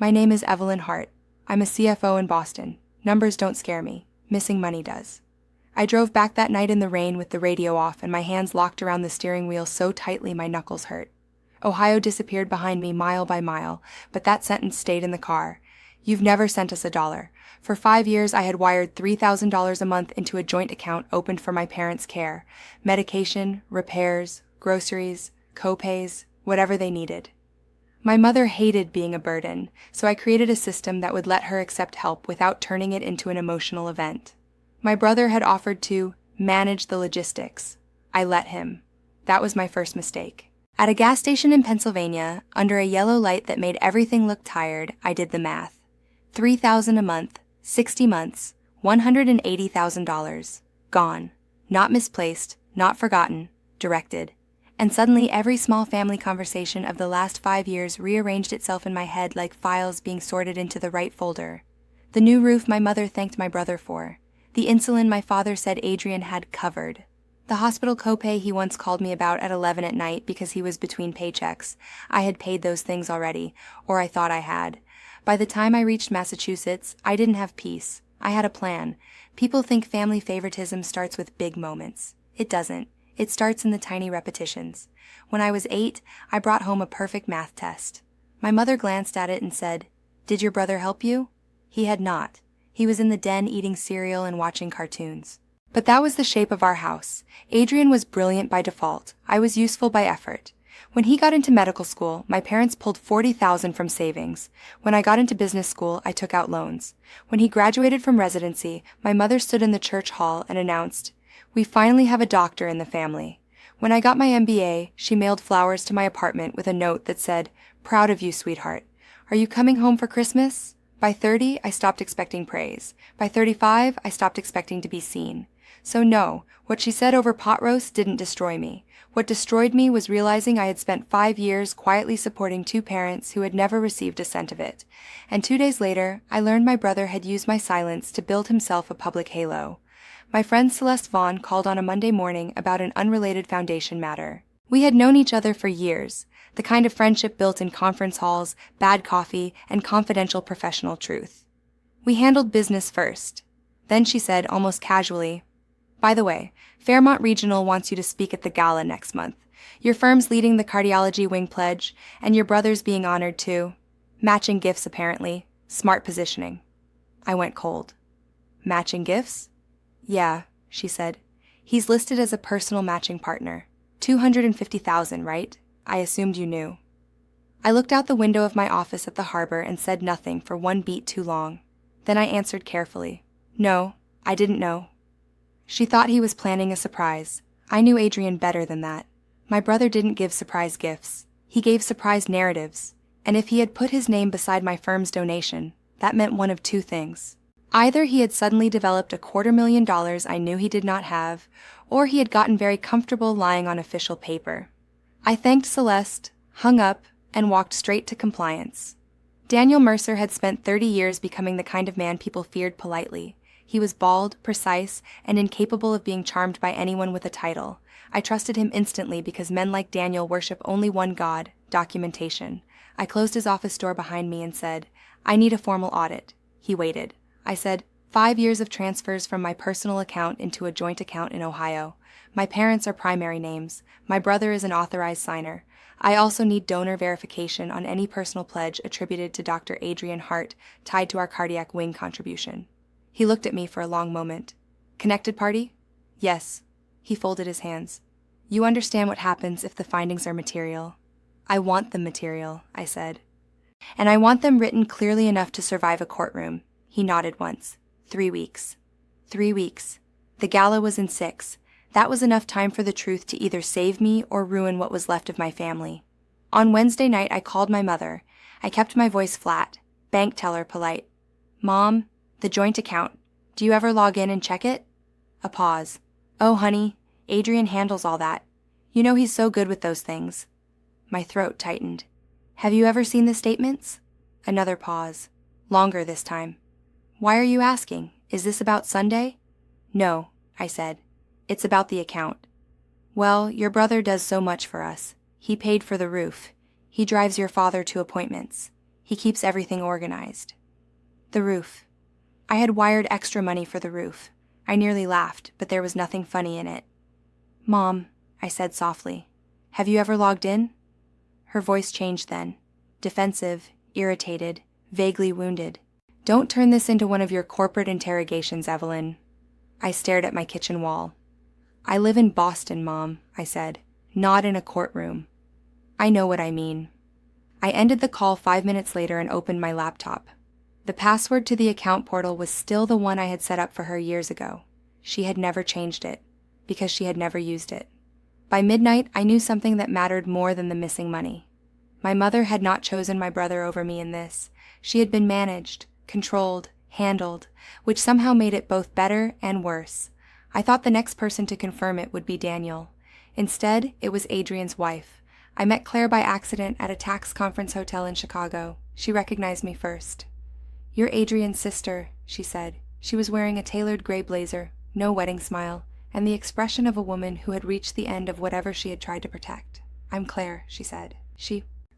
My name is Evelyn Hart. I'm a CFO in Boston. Numbers don't scare me. Missing money does. I drove back that night in the rain with the radio off and my hands locked around the steering wheel so tightly my knuckles hurt. Ohio disappeared behind me mile by mile, but that sentence stayed in the car. You've never sent us $1. For 5 years I had wired $3,000 a month into a joint account opened for my parents' care. Medication, repairs, groceries, co-pays, whatever they needed. My mother hated being a burden, so I created a system that would let her accept help without turning it into an emotional event. My brother had offered to manage the logistics. I let him. That was my first mistake. At a gas station in Pennsylvania, under a yellow light that made everything look tired, I did the math. $3,000 a month, 60 months, $180,000. Gone. Not misplaced, not forgotten, directed. And suddenly every small family conversation of the last 5 years rearranged itself in my head like files being sorted into the right folder. The new roof my mother thanked my brother for. The insulin my father said Adrian had covered. The hospital copay he once called me about at 11 at night because he was between paychecks. I had paid those things already, or I thought I had. By the time I reached Massachusetts, I didn't have peace. I had a plan. People think family favoritism starts with big moments. It doesn't. It starts in the tiny repetitions. When I was 8, I brought home a perfect math test. My mother glanced at it and said, "Did your brother help you?" He had not. He was in the den eating cereal and watching cartoons. But that was the shape of our house. Adrian was brilliant by default. I was useful by effort. When he got into medical school, my parents pulled $40,000 from savings. When I got into business school, I took out loans. When he graduated from residency, my mother stood in the church hall and announced, "We finally have a doctor in the family." When I got my MBA, she mailed flowers to my apartment with a note that said, "Proud of you, sweetheart. Are you coming home for Christmas?" By 30, I stopped expecting praise. By 35, I stopped expecting to be seen. So no, what she said over pot roast didn't destroy me. What destroyed me was realizing I had spent 5 years quietly supporting 2 parents who had never received a cent of it. And 2 days later, I learned my brother had used my silence to build himself a public halo. My friend Celeste Vaughn called on a Monday morning about an unrelated foundation matter. We had known each other for years, the kind of friendship built in conference halls, bad coffee, and confidential professional truth. We handled business first. Then she said, almost casually, "By the way, Fairmont Regional wants you to speak at the gala next month. Your firm's leading the cardiology wing pledge, and your brother's being honored too. Matching gifts, apparently. Smart positioning." I went cold. Matching gifts? "Yeah," she said. "He's listed as a personal matching partner. $250,000, right? I assumed you knew." I looked out the window of my office at the harbor and said nothing for one beat too long. Then I answered carefully, "No, I didn't know." She thought he was planning a surprise. I knew Adrian better than that. My brother didn't give surprise gifts. He gave surprise narratives. And if he had put his name beside my firm's donation, that meant one of 2 things. Either he had suddenly developed $250,000 I knew he did not have, or he had gotten very comfortable lying on official paper. I thanked Celeste, hung up, and walked straight to compliance. Daniel Mercer had spent 30 years becoming the kind of man people feared politely. He was bald, precise, and incapable of being charmed by anyone with a title. I trusted him instantly because men like Daniel worship only one god, documentation. I closed his office door behind me and said, "I need a formal audit." He waited. I said, 5 years of transfers from my personal account into a joint account in Ohio. My parents are primary names. My brother is an authorized signer. I also need donor verification on any personal pledge attributed to Dr. Adrian Hart tied to our cardiac wing contribution. He looked at me for a long moment. "Connected party?" "Yes." He folded his hands. "You understand what happens if the findings are material." "I want them material," I said. "And I want them written clearly enough to survive a courtroom." He nodded once. 3 weeks. 3 weeks. The gala was in 6. That was enough time for the truth to either save me or ruin what was left of my family. On Wednesday night, I called my mother. I kept my voice flat, bank teller polite. "Mom, the joint account. Do you ever log in and check it?" A pause. "Oh, honey, Adrian handles all that. You know he's so good with those things." My throat tightened. "Have you ever seen the statements?" Another pause. Longer this time. "Why are you asking? Is this about Sunday?" "No," I said. "It's about the account." "Well, your brother does so much for us. He paid for the roof. He drives your father to appointments. He keeps everything organized. The roof. I had wired extra money for the roof. I nearly laughed, but there was nothing funny in it. Mom, I said softly, have you ever logged in? Her voice changed then. Defensive, irritated, vaguely wounded. Don't turn this into one of your corporate interrogations, Evelyn. I stared at my kitchen wall. I live in Boston, Mom, I said, not in a courtroom. I know what I mean. I ended the call 5 minutes later and opened my laptop. The password to the account portal was still the one I had set up for her years ago. She had never changed it, because she had never used it. By midnight, I knew something that mattered more than the missing money. My mother had not chosen my brother over me in this. She had been managed, controlled, handled, which somehow made it both better and worse. I thought the next person to confirm it would be Daniel. Instead, it was Adrian's wife. I met Claire by accident at a tax conference hotel in Chicago. She recognized me first. You're Adrian's sister, she said. She was wearing a tailored gray blazer, no wedding smile, and the expression of a woman who had reached the end of whatever she had tried to protect. I'm Claire, she said.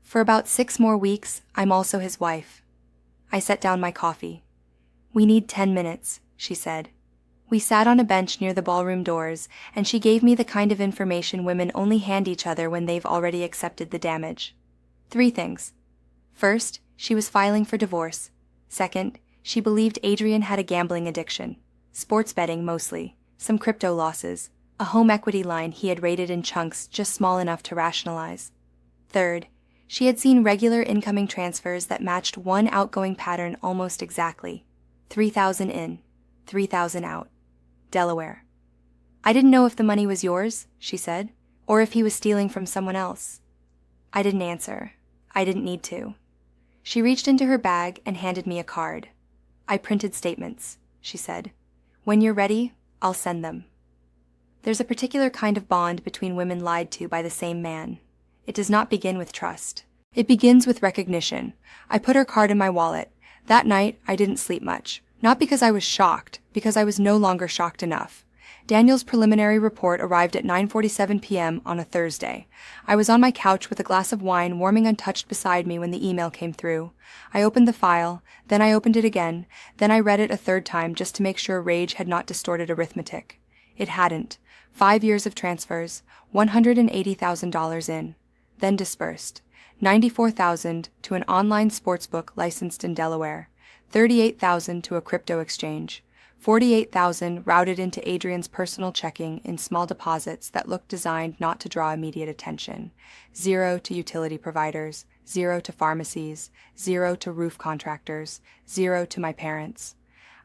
For about 6 more weeks, I'm also his wife. I set down my coffee. We need 10 minutes, she said. We sat on a bench near the ballroom doors, and she gave me the kind of information women only hand each other when they've already accepted the damage. 3 things. First, she was filing for divorce. Second, she believed Adrian had a gambling addiction. Sports betting mostly, some crypto losses, a home equity line he had raided in chunks just small enough to rationalize. Third, she had seen regular incoming transfers that matched one outgoing pattern almost exactly. 3,000 in, 3,000 out. Delaware. I didn't know if the money was yours, she said, or if he was stealing from someone else. I didn't answer. I didn't need to. She reached into her bag and handed me a card. I printed statements, she said. When you're ready, I'll send them. There's a particular kind of bond between women lied to by the same man. It does not begin with trust. It begins with recognition. I put her card in my wallet. That night, I didn't sleep much. Not because I was shocked, because I was no longer shocked enough. Daniel's preliminary report arrived at 9:47 p.m. on a Thursday. I was on my couch with a glass of wine warming untouched beside me when the email came through. I opened the file, then I opened it again, then I read it a third time just to make sure rage had not distorted arithmetic. It hadn't. 5 years of transfers, $180,000 in, then dispersed. $94,000 to an online sportsbook licensed in Delaware, $38,000 to a crypto exchange, $48,000 routed into Adrian's personal checking in small deposits that looked designed not to draw immediate attention, 0 to utility providers, 0 to pharmacies, 0 to roof contractors, 0 to my parents.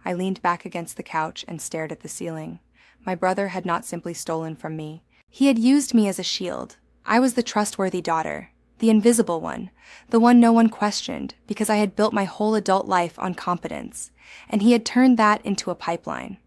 I leaned back against the couch and stared at the ceiling. My brother had not simply stolen from me. He had used me as a shield. I was the trustworthy daughter, the invisible one, the one no one questioned because I had built my whole adult life on competence, and he had turned that into a pipeline.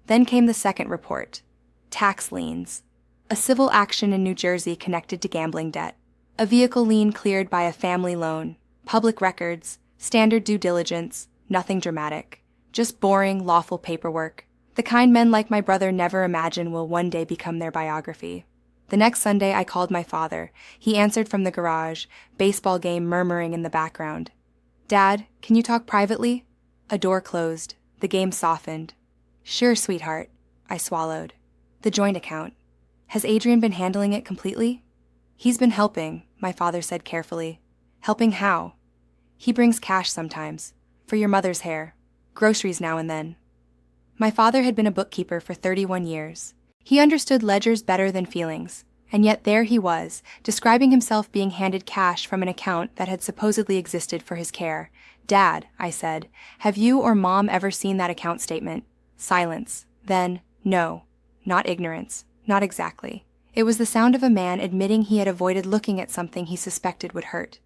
Then came the second report. Tax liens. A civil action in New Jersey connected to gambling debt. A vehicle lien cleared by a family loan. Public records. Standard due diligence. Nothing dramatic. Just boring, lawful paperwork. The kind men like my brother never imagine will one day become their biography. The next Sunday, I called my father. He answered from the garage, baseball game murmuring in the background. Dad, can you talk privately? A door closed. The game softened. Sure, sweetheart. I swallowed. The joint account. Has Adrian been handling it completely? He's been helping, my father said carefully. Helping how? He brings cash sometimes. For your mother's hair. Groceries now and then. My father had been a bookkeeper for 31 years. He understood ledgers better than feelings, and yet there he was, describing himself being handed cash from an account that had supposedly existed for his care. Dad, I said, have you or Mom ever seen that account statement? Silence. Then, no. Not ignorance. Not exactly. It was the sound of a man admitting he had avoided looking at something he suspected would hurt.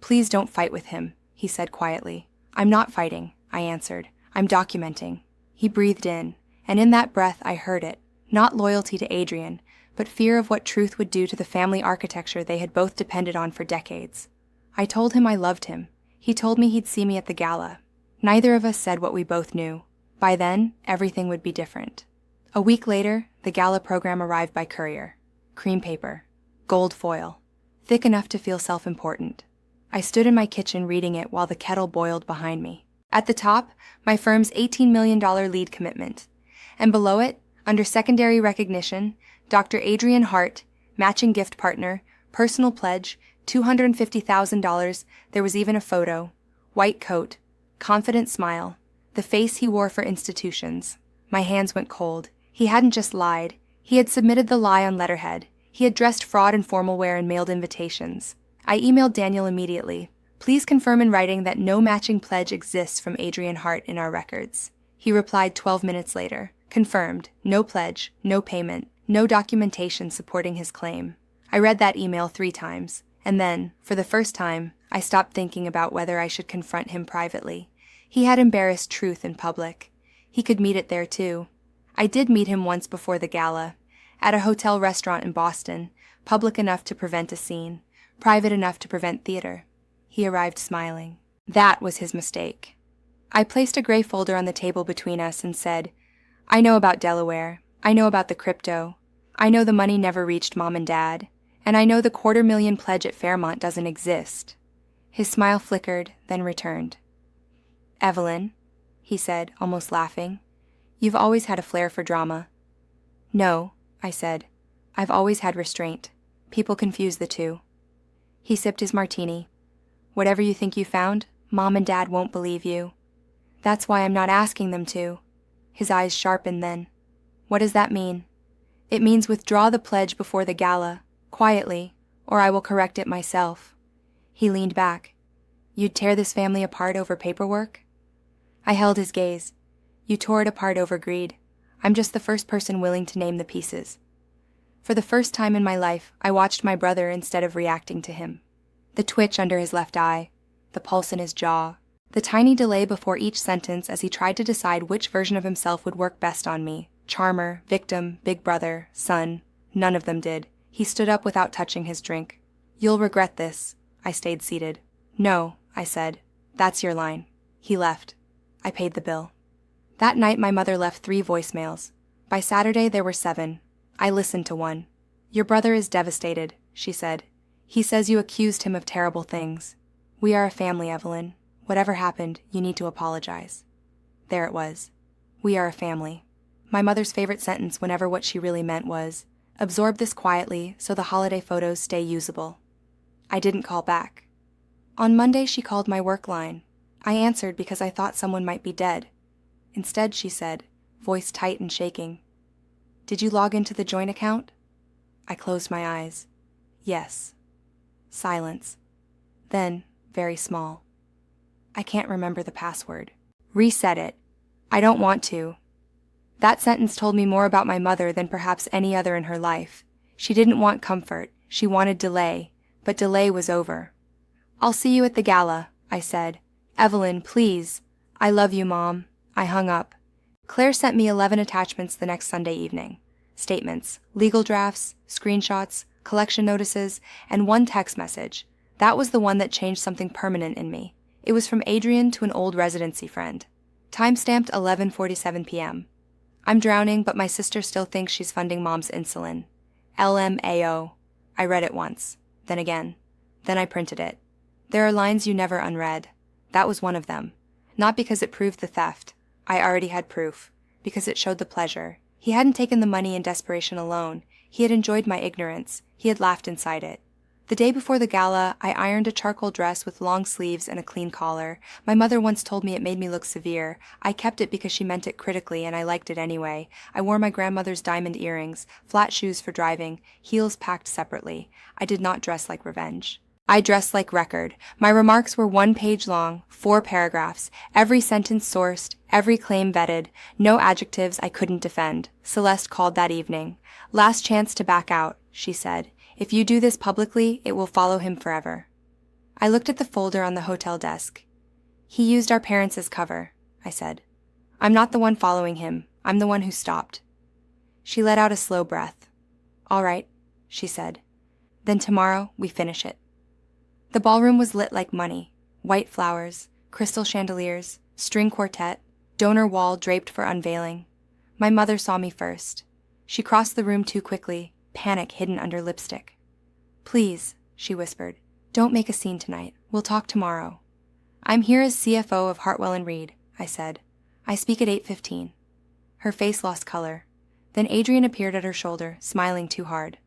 Please don't fight with him, he said quietly. I'm not fighting, I answered. I'm documenting. He breathed in, and in that breath I heard it. Not loyalty to Adrian, but fear of what truth would do to the family architecture they had both depended on for decades. I told him I loved him. He told me he'd see me at the gala. Neither of us said what we both knew. By then, everything would be different. A week later, the gala program arrived by courier. Cream paper. Gold foil. Thick enough to feel self-important. I stood in my kitchen reading it while the kettle boiled behind me. At the top, my firm's $18 million lead commitment. And below it, under secondary recognition, Dr. Adrian Hart, matching gift partner, personal pledge, $250,000, there was even a photo. White coat, confident smile, the face he wore for institutions. My hands went cold. He hadn't just lied. He had submitted the lie on letterhead. He had dressed fraud in formal wear and mailed invitations. I emailed Daniel immediately. Please confirm in writing that no matching pledge exists from Adrian Hart in our records. He replied 12 minutes later. Confirmed. No pledge, no payment, no documentation supporting his claim. I read that email 3 times, and then, for the first time, I stopped thinking about whether I should confront him privately. He had embarrassed truth in public. He could meet it there too. I did meet him once before the gala, at a hotel restaurant in Boston, public enough to prevent a scene, private enough to prevent theater. He arrived smiling. That was his mistake. I placed a gray folder on the table between us and said, I know about Delaware. I know about the crypto. I know the money never reached Mom and Dad. And I know the $250,000 pledge at Fairmont doesn't exist. His smile flickered, then returned. Evelyn, he said, almost laughing, you've always had a flair for drama. No, I said. I've always had restraint. People confuse the two. He sipped his martini. Whatever you think you found, Mom and Dad won't believe you. That's why I'm not asking them to. His eyes sharpened then. What does that mean? It means withdraw the pledge before the gala, quietly, or I will correct it myself. He leaned back. You'd tear this family apart over paperwork? I held his gaze. You tore it apart over greed. I'm just the first person willing to name the pieces. For the first time in my life, I watched my brother instead of reacting to him. The twitch under his left eye, the pulse in his jaw, the tiny delay before each sentence as he tried to decide which version of himself would work best on me. Charmer, victim, big brother, son. None of them did. He stood up without touching his drink. You'll regret this. I stayed seated. No, I said. That's your line. He left. I paid the bill. That night my mother left 3 voicemails. By Saturday there were 7. I listened to one. Your brother is devastated, she said. He says you accused him of terrible things. We are a family, Evelyn. Whatever happened, you need to apologize. There it was. We are a family. My mother's favorite sentence whenever what she really meant was, absorb this quietly so the holiday photos stay usable. I didn't call back. On Monday she called my work line. I answered because I thought someone might be dead. Instead, she said, voice tight and shaking, Did you log into the joint account? I closed my eyes. Yes. Silence. Then, very small. I can't remember the password. Reset it. I don't want to. That sentence told me more about my mother than perhaps any other in her life. She didn't want comfort. She wanted delay. But delay was over. I'll see you at the gala, I said. Evelyn, please. I love you, Mom. I hung up. Claire sent me 11 attachments the next Sunday evening. Statements, legal drafts, screenshots, collection notices, and one text message. That was the one that changed something permanent in me. It was from Adrian to an old residency friend. Timestamped 11:47 p.m. I'm drowning, but my sister still thinks she's funding Mom's insulin. LMAO. I read it once, then again. Then I printed it. There are lines you never unread. That was one of them. Not because it proved the theft. I already had proof. Because it showed the pleasure. He hadn't taken the money in desperation alone. He had enjoyed my ignorance. He had laughed inside it. The day before the gala, I ironed a charcoal dress with long sleeves and a clean collar. My mother once told me it made me look severe. I kept it because she meant it critically, and I liked it anyway. I wore my grandmother's diamond earrings, flat shoes for driving, heels packed separately. I did not dress like revenge. I dressed like record. My remarks were 1 page long, 4 paragraphs, every sentence sourced, every claim vetted, no adjectives I couldn't defend. Celeste called that evening. Last chance to back out, she said. If you do this publicly, it will follow him forever. I looked at the folder on the hotel desk. He used our parents as cover, I said. I'm not the one following him. I'm the one who stopped. She let out a slow breath. All right, she said. Then tomorrow we finish it. The ballroom was lit like money. White flowers, crystal chandeliers, string quartet, donor wall draped for unveiling. My mother saw me first. She crossed the room too quickly, panic hidden under lipstick. Please, she whispered, Don't make a scene tonight. We'll talk tomorrow. I'm here as CFO of Hartwell and Reed, I said. I speak at 8:15. Her face lost color. Then Adrian appeared at her shoulder, smiling too hard.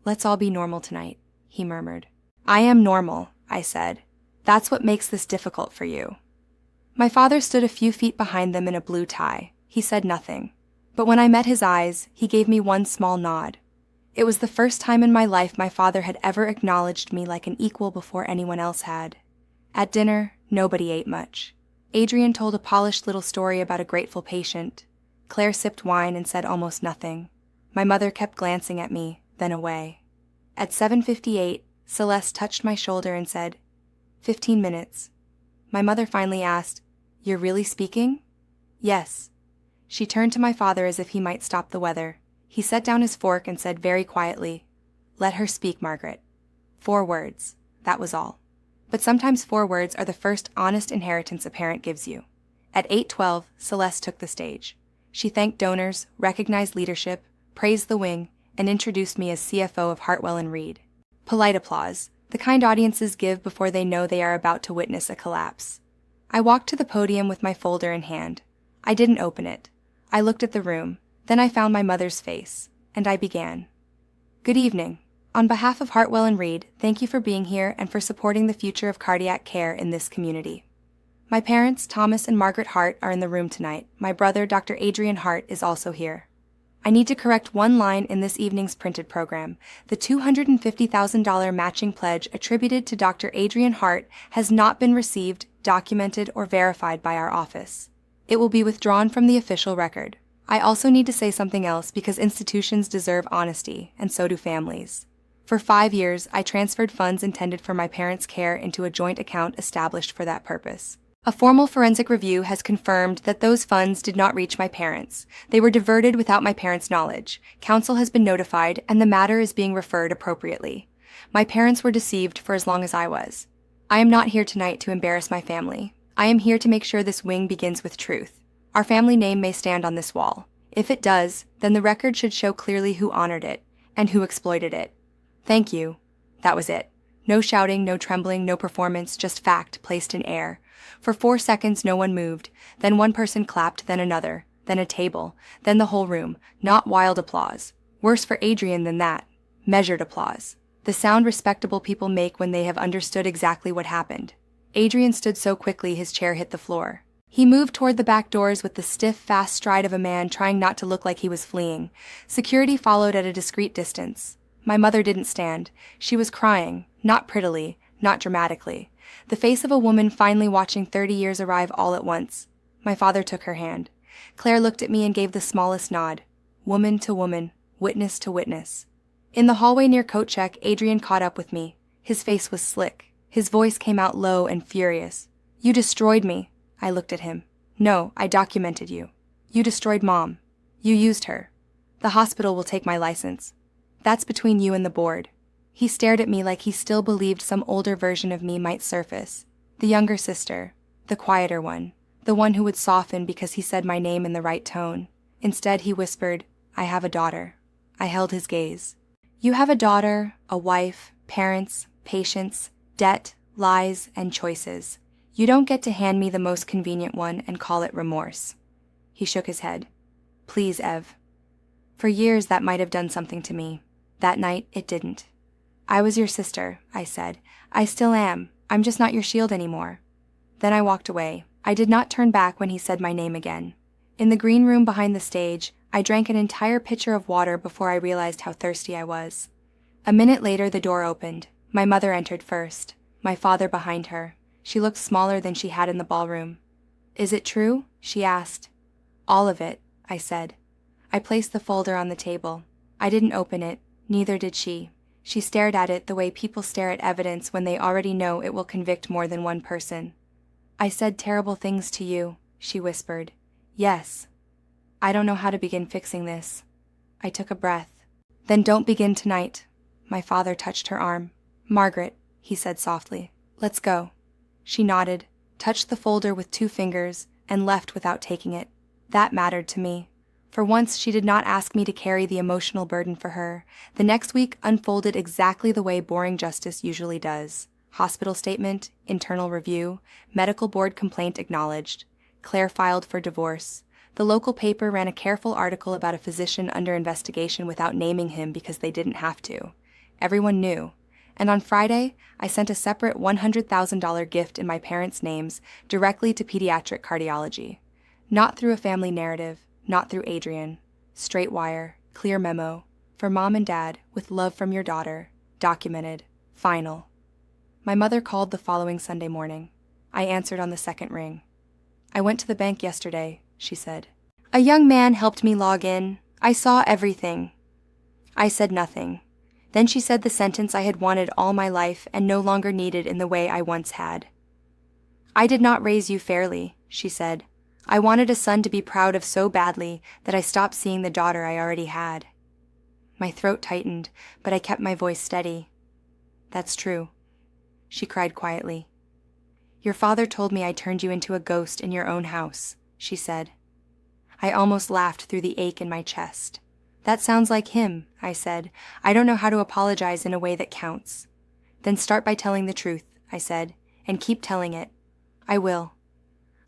Let's all be normal tonight, he murmured. I am normal, I said. That's what makes this difficult for you. My father stood a few feet behind them in a blue tie. He said nothing. But when I met his eyes, he gave me one small nod. It was the first time in my life my father had ever acknowledged me like an equal before anyone else had. At dinner, nobody ate much. Adrian told a polished little story about a grateful patient. Claire sipped wine and said almost nothing. My mother kept glancing at me, then away. At 7:58, Celeste touched my shoulder and said, 15 minutes. My mother finally asked, You're really speaking? Yes. She turned to my father as if he might stop the weather. He set down his fork and said very quietly, Let her speak, Margaret. 4 words. That was all. But sometimes 4 words are the first honest inheritance a parent gives you. At 8:12, Celeste took the stage. She thanked donors, recognized leadership, praised the wing, and introduced me as CFO of Hartwell and Reed. Polite applause, the kind audiences give before they know they are about to witness a collapse. I walked to the podium with my folder in hand. I didn't open it. I looked at the room, then I found my mother's face, and I began. Good evening. On behalf of Hartwell and Reed, thank you for being here and for supporting the future of cardiac care in this community. My parents, Thomas and Margaret Hart, are in the room tonight. My brother, Dr. Adrian Hart, is also here. I need to correct one line in this evening's printed program. The $250,000 matching pledge attributed to Dr. Adrian Hart has not been received, documented, or verified by our office. It will be withdrawn from the official record. I also need to say something else because institutions deserve honesty, and so do families. For 5 years, I transferred funds intended for my parents' care into a joint account established for that purpose. A formal forensic review has confirmed that those funds did not reach my parents. They were diverted without my parents' knowledge. Counsel has been notified, and the matter is being referred appropriately. My parents were deceived for as long as I was. I am not here tonight to embarrass my family. I am here to make sure this wing begins with truth. Our family name may stand on this wall. If it does, then the record should show clearly who honored it, and who exploited it. Thank you. That was it. No shouting, no trembling, no performance, just fact placed in air. For 4 seconds no one moved, then one person clapped, then another, then a table, then the whole room. Not wild applause. Worse for Adrian than that. Measured applause. The sound respectable people make when they have understood exactly what happened. Adrian stood so quickly his chair hit the floor. He moved toward the back doors with the stiff, fast stride of a man trying not to look like he was fleeing. Security followed at a discreet distance. My mother didn't stand. She was crying, not prettily, not dramatically. The face of a woman finally watching 30 years arrive all at once. My father took her hand. Claire looked at me and gave the smallest nod. Woman to woman, witness to witness. In the hallway near coat check, Adrian caught up with me. His face was slick. His voice came out low and furious. You destroyed me. I looked at him. No, I documented you. You destroyed Mom. You used her. The hospital will take my license. That's between you and the board. He stared at me like he still believed some older version of me might surface. The younger sister. The quieter one. The one who would soften because he said my name in the right tone. Instead, he whispered, I have a daughter. I held his gaze. You have a daughter, a wife, parents, patience, debt, lies, and choices. You don't get to hand me the most convenient one and call it remorse. He shook his head. Please, Ev. For years that might have done something to me. That night, it didn't. I was your sister, I said. I still am. I'm just not your shield anymore. Then I walked away. I did not turn back when he said my name again. In the green room behind the stage, I drank an entire pitcher of water before I realized how thirsty I was. A minute later, the door opened. My mother entered first, my father behind her. She looked smaller than she had in the ballroom. Is it true? She asked. All of it, I said. I placed the folder on the table. I didn't open it, neither did she. She stared at it the way people stare at evidence when they already know it will convict more than one person. I said terrible things to you, she whispered. Yes. I don't know how to begin fixing this. I took a breath. Then don't begin tonight. My father touched her arm. Margaret, he said softly, let's go. She nodded, touched the folder with 2 fingers, and left without taking it. That mattered to me. For once, she did not ask me to carry the emotional burden for her. The next week unfolded exactly the way boring justice usually does. Hospital statement, internal review, medical board complaint acknowledged. Claire filed for divorce. The local paper ran a careful article about a physician under investigation without naming him because they didn't have to. Everyone knew. And on Friday, I sent a separate $100,000 gift in my parents' names directly to pediatric cardiology. Not through a family narrative, not through Adrian. Straight wire, clear memo. For Mom and Dad, with love from your daughter. Documented. Final. My mother called the following Sunday morning. I answered on the second ring. I went to the bank yesterday, she said. A young man helped me log in. I saw everything. I said nothing. Then she said the sentence I had wanted all my life and no longer needed in the way I once had. I did not raise you fairly, she said. I wanted a son to be proud of so badly that I stopped seeing the daughter I already had. My throat tightened, but I kept my voice steady. That's true, she cried quietly. Your father told me I turned you into a ghost in your own house, she said. I almost laughed through the ache in my chest. That sounds like him, I said. I don't know how to apologize in a way that counts. Then start by telling the truth, I said, and keep telling it. I will.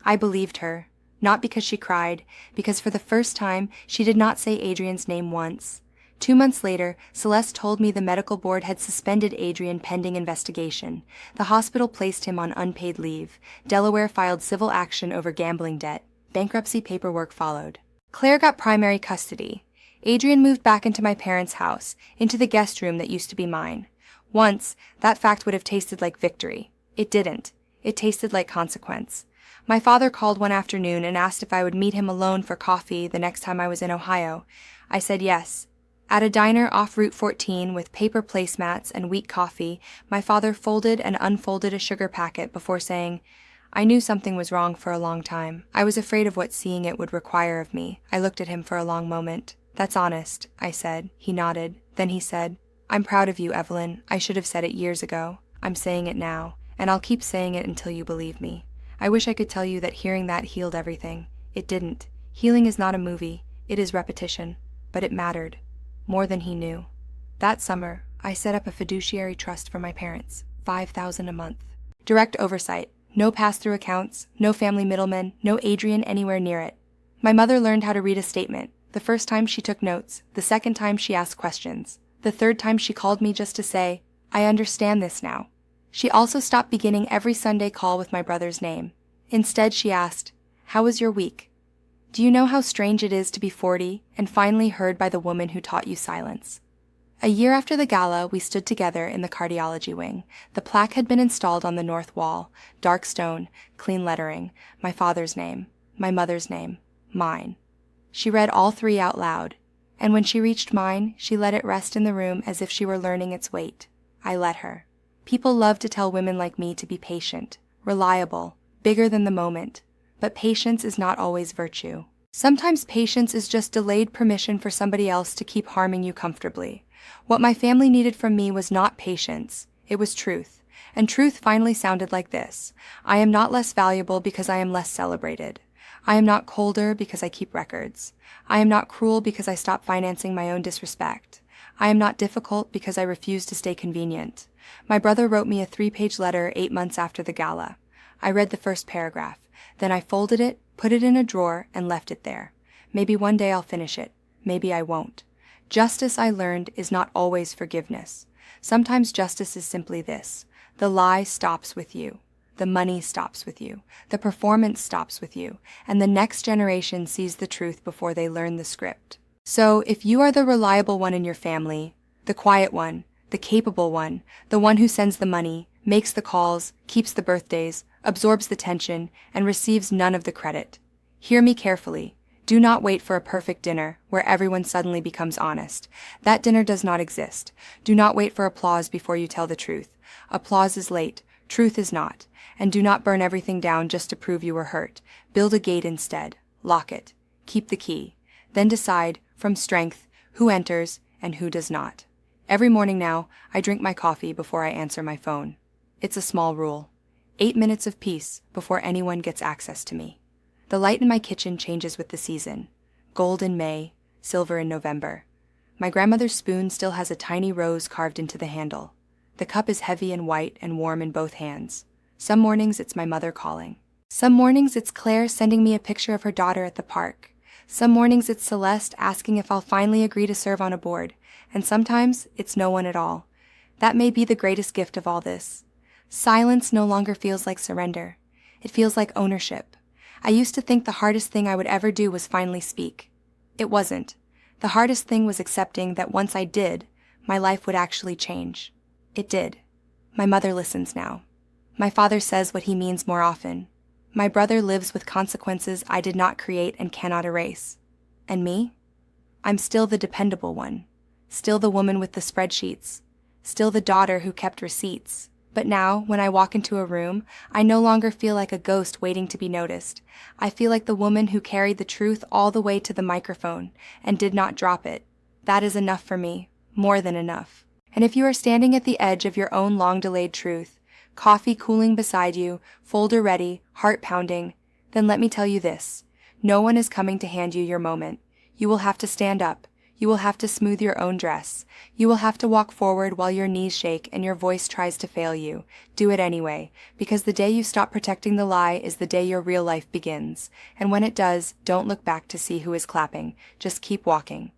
I believed her, not because she cried, because for the first time she did not say Adrian's name once. 2 months later, Celeste told me the medical board had suspended Adrian pending investigation. The hospital placed him on unpaid leave. Delaware filed civil action over gambling debt. Bankruptcy paperwork followed. Claire got primary custody. Adrian moved back into my parents' house, into the guest room that used to be mine. Once, that fact would have tasted like victory. It didn't. It tasted like consequence. My father called one afternoon and asked if I would meet him alone for coffee the next time I was in Ohio. I said yes. At a diner off Route 14 with paper placemats and weak coffee, my father folded and unfolded a sugar packet before saying, I knew something was wrong for a long time. I was afraid of what seeing it would require of me. I looked at him for a long moment. That's honest, I said. He nodded. Then he said, I'm proud of you, Evelyn. I should have said it years ago. I'm saying it now, and I'll keep saying it until you believe me. I wish I could tell you that hearing that healed everything. It didn't. Healing is not a movie. It is repetition. But it mattered. More than he knew. That summer, I set up a fiduciary trust for my parents, $5,000 a month. Direct oversight. No pass-through accounts, no family middlemen, no Adrian anywhere near it. My mother learned how to read a statement. The first time she took notes, the second time she asked questions. The third time she called me just to say, I understand this now. She also stopped beginning every Sunday call with my brother's name. Instead, she asked, How was your week? Do you know how strange it is to be 40 and finally heard by the woman who taught you silence? A year after the gala, we stood together in the cardiology wing. The plaque had been installed on the north wall, dark stone, clean lettering, my father's name, my mother's name, mine. She read all three out loud, and when she reached mine, she let it rest in the room as if she were learning its weight. I let her. People love to tell women like me to be patient, reliable, bigger than the moment, but patience is not always virtue. Sometimes patience is just delayed permission for somebody else to keep harming you comfortably. What my family needed from me was not patience, it was truth. And truth finally sounded like this. I am not less valuable because I am less celebrated. I am not colder because I keep records. I am not cruel because I stop financing my own disrespect. I am not difficult because I refuse to stay convenient. My brother wrote me a 3-page letter 8 months after the gala. I read the first paragraph. Then I folded it, put it in a drawer, and left it there. Maybe one day I'll finish it. Maybe I won't. Justice, I learned, is not always forgiveness. Sometimes justice is simply this. The lie stops with you. The money stops with you. The performance stops with you. And the next generation sees the truth before they learn the script. So, if you are the reliable one in your family, the quiet one, the capable one, the one who sends the money, makes the calls, keeps the birthdays, absorbs the tension, and receives none of the credit, hear me carefully. Do not wait for a perfect dinner where everyone suddenly becomes honest. That dinner does not exist. Do not wait for applause before you tell the truth. Applause is late. Truth is not. And do not burn everything down just to prove you were hurt. Build a gate instead. Lock it. Keep the key. Then decide, from strength, who enters and who does not. Every morning now, I drink my coffee before I answer my phone. It's a small rule. 8 minutes of peace before anyone gets access to me. The light in my kitchen changes with the season. Gold in May, silver in November. My grandmother's spoon still has a tiny rose carved into the handle. The cup is heavy and white and warm in both hands. Some mornings it's my mother calling. Some mornings it's Claire sending me a picture of her daughter at the park. Some mornings it's Celeste asking if I'll finally agree to serve on a board. And sometimes it's no one at all. That may be the greatest gift of all this. Silence no longer feels like surrender. It feels like ownership. I used to think the hardest thing I would ever do was finally speak. It wasn't. The hardest thing was accepting that once I did, my life would actually change. It did. My mother listens now. My father says what he means more often. My brother lives with consequences I did not create and cannot erase. And me? I'm still the dependable one. Still the woman with the spreadsheets. Still the daughter who kept receipts. But now, when I walk into a room, I no longer feel like a ghost waiting to be noticed. I feel like the woman who carried the truth all the way to the microphone and did not drop it. That is enough for me. More than enough. And if you are standing at the edge of your own long-delayed truth, coffee cooling beside you, folder ready, heart pounding, then let me tell you this. No one is coming to hand you your moment. You will have to stand up. You will have to smooth your own dress. You will have to walk forward while your knees shake and your voice tries to fail you. Do it anyway, because the day you stop protecting the lie is the day your real life begins. And when it does, don't look back to see who is clapping. Just keep walking.